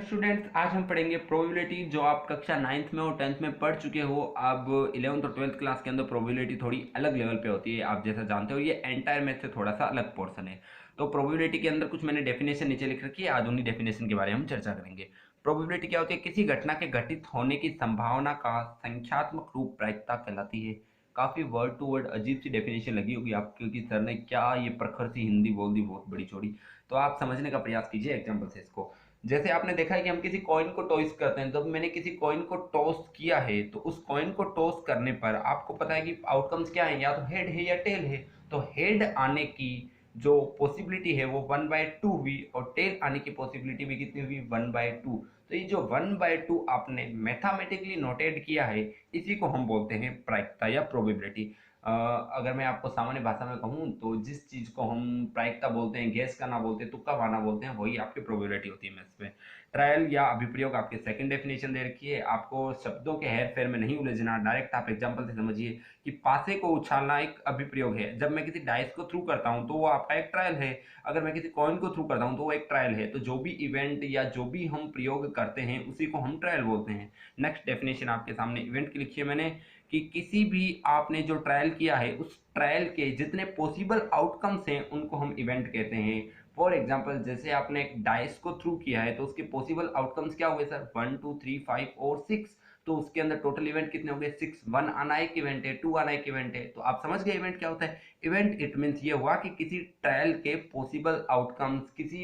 Students, आज हम पढ़ेंगे प्रोबेबिलिटी। जो आप कक्षा 9th में और 10th में पढ़ चुके हो। अब 11th और 12th क्लास के अंदर प्रोबेबिलिटी थोड़ी अलग लेवल पे होती है, आप जैसा जानते हो। ये एंटायर मैथ से थोड़ा सा अलग पोर्शन है। तो प्रोबेबिलिटी के अंदर कुछ मैंने डेफिनेशन नीचे लिख रखी है, आज उन्हीं डेफिनेशन के बारे में हम चर्चा करेंगे। प्रोबेबिलिटी क्या होती है? किसी घटना के घटित होने की संभावना का संख्यात्मक रूप प्रायिकता कहलाती है। काफी वर्ड टू वर्ड अजीब सी डेफिनेशन लगी होगी आपको, क्योंकि सर ने क्या ये प्रखर सी हिंदी बोल दी, बहुत बड़ी चौड़ी। तो आप समझने का प्रयास कीजिए एग्जाम्पल से इसको। जैसे आपने देखा है कि हम किसी कॉइन को टॉस करते हैं। जब मैंने किसी कॉइन को टॉस किया है तो उस कॉइन को टॉस करने पर आपको पता है कि आउटकम्स क्या है, या तो हेड है या टेल है। तो हेड आने की जो पॉसिबिलिटी है वो 1/2 हुई, और टेल आने की पॉसिबिलिटी भी कितनी हुई? 1/2। तो ये जो 1/2 आपने मैथमेटिकली नोटेड किया है, इसी को हम बोलते हैं प्रायिकता या प्रोबेबिलिटी। अगर मैं आपको सामान्य भाषा में कहूँ तो जिस चीज को हम प्रायिकता बोलते हैं, गैस करना बोलते हैं, तुक्का मारना बोलते हैं, वही आपकी प्रोबेबिलिटी होती है मैथ्स में। ट्रायल या अभिप्रयोग आपके सेकंड डेफिनेशन दे रखी है। आपको शब्दों के हेर फेर में नहीं उलझना, डायरेक्ट आप एग्जांपल से समझिए कि पासे को उछालना एक अभिप्रयोग है। जब मैं किसी डाइस को थ्रू करता हूं तो वो आपका एक ट्रायल है। अगर मैं किसी कॉइन को थ्रू करता हूं तो वो एक ट्रायल है। तो जो भी इवेंट या जो भी हम प्रयोग करते हैं उसी को हम ट्रायल बोलते हैं। नेक्स्ट डेफिनेशन आपके सामने इवेंट की लिखी है मैंने, कि किसी भी आपने जो ट्रायल किया है उस ट्रायल के जितने पॉसिबल आउटकम्स हैं उनको हम इवेंट कहते हैं। फॉर एग्जाम्पल, जैसे आपने एक डाइस को थ्रू किया है तो उसके पॉसिबल आउटकम्स क्या हुए सर? 1 2 3 5 और 6। तो उसके अंदर टोटल इवेंट कितने हो गए? 6। 1 आना एक इवेंट है, 2 आना एक इवेंट है। तो आप समझ गए इवेंट क्या होता है। इवेंट इट मीन्स ये हुआ कि किसी ट्रायल के पॉसिबल आउटकम्स, किसी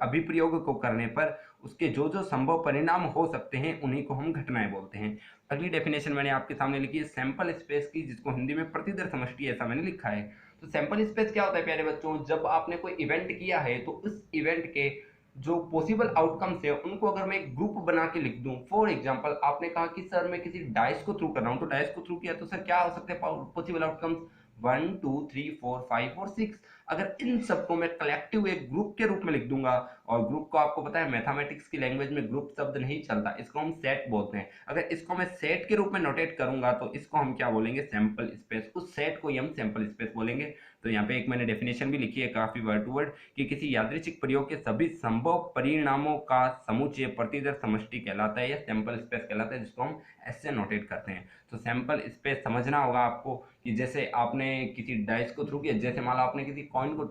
अभिप्रयोग को करने पर उसके जो जो संभव परिणाम हो सकते हैं उन्हीं को हम घटनाएं बोलते हैं। अगली डेफिनेशन मैंने आपके सामने लिखी है सैंपल स्पेस की, जिसको हिंदी में प्रतिदर समष्टि ऐसा मैंने लिखा है। तो सैंपल स्पेस क्या होता है प्यारे बच्चों? जब आपने कोई इवेंट किया है तो उस इवेंट के जो पॉसिबल आउटकम्स है उनको अगर मैं एक ग्रुप बना के लिख दूं। फॉर एग्जांपल, आपने कहा कि सर मैं किसी डाइस को थ्रू कर रहा हूं, तो डाइस को थ्रू किया तो सर क्या हो सकते हैं पॉसिबल आउटकम्स? 1 2 3 4 5 और 6। अगर इन सबको मैं कलेक्टिव एक ग्रुप के रूप में लिख दूंगा, और ग्रुप को आपको पता है मैथमेटिक्स की लैंग्वेज में ग्रुप शब्द नहीं चलता, इसको हम सेट बोलते हैं। अगर इसको मैं सेट के रूप में नोटेट करूंगा तो इसको हम क्या बोलेंगे? Sample space. उस सेट को ही हम सैंपल स्पेस बोलेंगे। तो यहाँ पे एक मैंने डेफिनेशन भी लिखी है काफी वर्ड टू वर्ड, कि किसी यादृच्छिक प्रयोग के सभी संभव परिणामों का समुच्चय प्रतिदर समष्टि कहलाता है या सैंपल स्पेस कहलाता है, जिसको हम ऐसे नोटेट करते हैं। तो सैंपल स्पेस समझना होगा आपको, कि जैसे आपने किसी डाइस को थ्रू किया, जैसे मान लो आपने किसी कॉइन को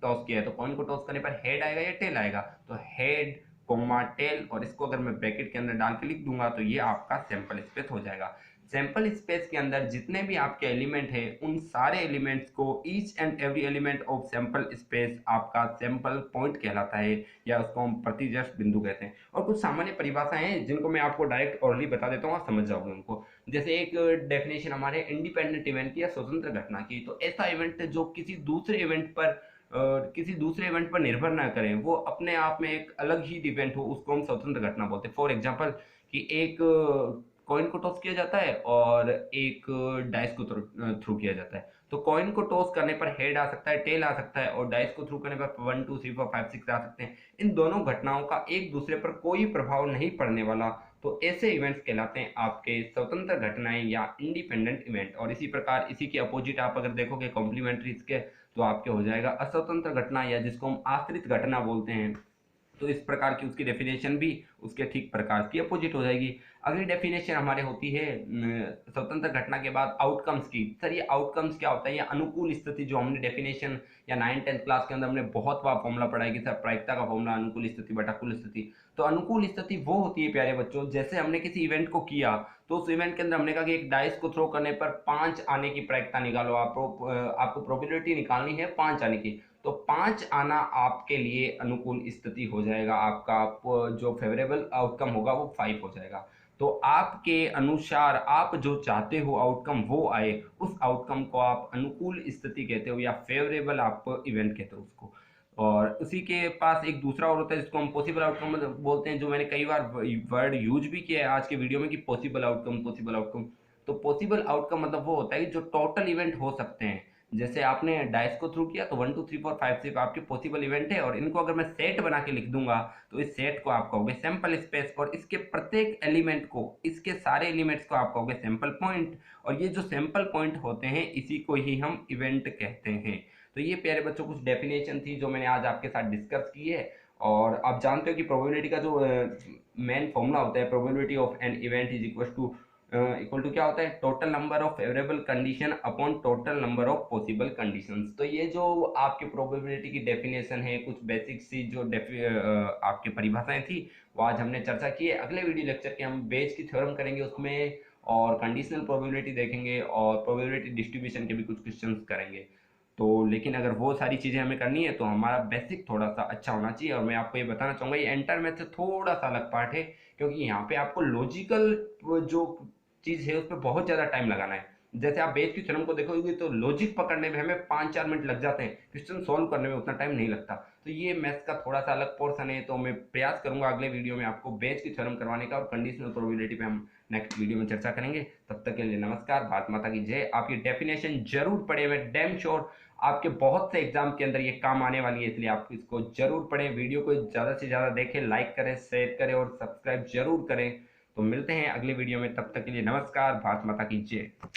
टॉस किया है, तो कॉइन को टॉस करने पर हेड आएगा या टेल आएगा? तो हेड कोमा टेल, और इसको अगर मैं ब्रैकेट के अंदर डाल के लिख दूंगा तो ये आपका सैंपल स्पेस हो जाएगा। सैंपल स्पेस के अंदर जितने भी आपके एलिमेंट हैं उन सारे एलिमेंट्स को, each and every element of sample space आपका सैंपल पॉइंट कहलाता है, या उसको हम प्रतिदर्श बिंदु कहते हैं। और कुछ सामान्य परिभाषाएं हैं जिनको मैं आपको डायरेक्ट ऑरली बता देता हूँ, आप समझ जाओगे उनको। जैसे एक डेफिनेशन हमारे इंडिपेंडेंट इवेंट की या स्वतंत्र घटना की, तो ऐसा इवेंट जो किसी दूसरे इवेंट पर निर्भर ना करें, वो अपने आप में एक अलग ही इवेंट हो, उसको हम स्वतंत्र घटना बोलते हैं। फॉर एग्जांपल, कि एक कॉइन को टॉस किया जाता है और एक डाइस को थ्रू किया जाता है। तो कॉइन को टॉस करने पर हेड आ सकता है, टेल आ सकता है, और डाइस को थ्रू करने पर 1 2 3 4 5 6 आ सकते हैं। इन दोनों घटनाओं का एक दूसरे पर कोई प्रभाव नहीं पड़ने वाला, तो ऐसे इवेंट्स कहलाते हैं आपके स्वतंत्र घटनाएं या इंडिपेंडेंट इवेंट। और इसी प्रकार इसी के अपोजिट आप अगर देखोगे कॉम्प्लीमेंट्री इसके, तो आपके हो जाएगा अस्वतंत्र घटना, या जिसको हम आश्रित घटना बोलते हैं। तो इस प्रकार की उसकी डेफिनेशन भी उसके ठीक प्रकार की अपोजिट हो जाएगी। अगली डेफिनेशन हमारे होती है स्वतंत्र घटना के बाद आउटकम्स की। सर ये आउटकम्स क्या होता है? ये अनुकूल स्थिति, जो हमने डेफिनेशन या 9th-10th क्लास के अंदर हमने बहुत बार फॉर्मूला पढ़ा है कि सर प्रायिकता का फॉर्मूला अनुकूल स्थिति बटा कुल स्थिति। तो अनुकूल स्थिति वो होती है प्यारे बच्चों, जैसे हमने किसी इवेंट को किया तो उस इवेंट के अंदर हमने कहा कि एक डाइस को थ्रो करने पर 5 आने की प्रायिकता निकालो। आपको प्रोबेबिलिटी निकालनी है 5 आने की। तो 5 आना आपके लिए अनुकूल स्थिति हो जाएगा, आपका जो फेवरेबल आउटकम होगा वो 5 हो जाएगा। तो आपके अनुसार आप जो चाहते हो आउटकम वो आए, उस आउटकम को आप अनुकूल स्थिति कहते हो, या फेवरेबल आप इवेंट कहते हो उसको। और उसी के पास एक दूसरा और होता है जिसको हम पॉसिबल आउटकम बोलते हैं, जो मैंने कई बार वर्ड यूज भी किया है आज के वीडियो में, कि पॉसिबल आउटकम, पॉसिबल आउटकम। तो पॉसिबल आउटकम मतलब वो होता है जो टोटल इवेंट हो सकते हैं। जैसे आपने डाइस को थ्रू किया तो 1 2 3 4 5 6 आपके पॉसिबल इवेंट है, और इनको अगर मैं सेट बना के लिख दूंगा तो इस सेट को आप कहोगे सैंपल स्पेस, और इसके प्रत्येक एलिमेंट को, इसके सारे एलिमेंट्स को आप कहोगे सैंपल पॉइंट। और ये जो सैंपल पॉइंट होते हैं इसी को ही हम इवेंट कहते हैं। तो ये प्यारे बच्चों कुछ डेफिनेशन थी जो मैंने आज आपके साथ डिस्कस की है। और आप जानते हो कि प्रोबेबिलिटी का जो मेन फॉर्मूला होता है, probability of an event is equal to क्या होता है, total number of favourable condition upon total number of possible conditions. तो ये जो आपकी प्रोबेबिलिटी की डेफिनेशन है, कुछ बेसिक सी जो आपकी परिभाषाएं थी, वो आज हमने चर्चा की है। अगले वीडियो लेक्चर के हम बेज की थ्योरम करेंगे उसमें, और कंडीशनल प्रोबेबिलिटी देखेंगे, और प्रोबेबिलिटी डिस्ट्रीब्यूशन के भी कुछ क्वेश्चंस करेंगे। तो लेकिन अगर वो सारी चीज़ें हमें करनी है तो हमारा बेसिक थोड़ा सा अच्छा होना चाहिए। और मैं आपको ये बताना चाहूँगा, ये एंटायर मैथ से थोड़ा सा अलग पार्ट है, क्योंकि यहाँ पे आपको लॉजिकल जो चीज़ है उस पर बहुत ज़्यादा टाइम लगाना है। जैसे आप बेस की थ्योरम को देखोगे तो लॉजिक पकड़ने में हमें 5-4 मिनट लग जाते हैं, क्वेश्चन सॉल्व करने में उतना टाइम नहीं लगता। तो ये मैथ्स का थोड़ा सा अलग पोर्शन है, तो मैं प्रयास करूंगा अगले वीडियो में आपको बेस की थ्योरम करवाने का, और कंडीशनल प्रोबेबिलिटी पे हम नेक्स्ट वीडियो में चर्चा करेंगे। तब तक के लिए नमस्कार, भारत माता की जय। आप ये डेफिनेशन जरूर पढ़े, मैं डैम श्योर आपके बहुत से एग्जाम के अंदर ये काम आने वाली है, इसलिए आप इसको जरूर पढ़ें। वीडियो को ज़्यादा से ज़्यादा देखें, लाइक करें, शेयर करें और सब्सक्राइब जरूर करें। तो मिलते हैं अगले वीडियो में, तब तक के लिए नमस्कार, भारत माता की जय।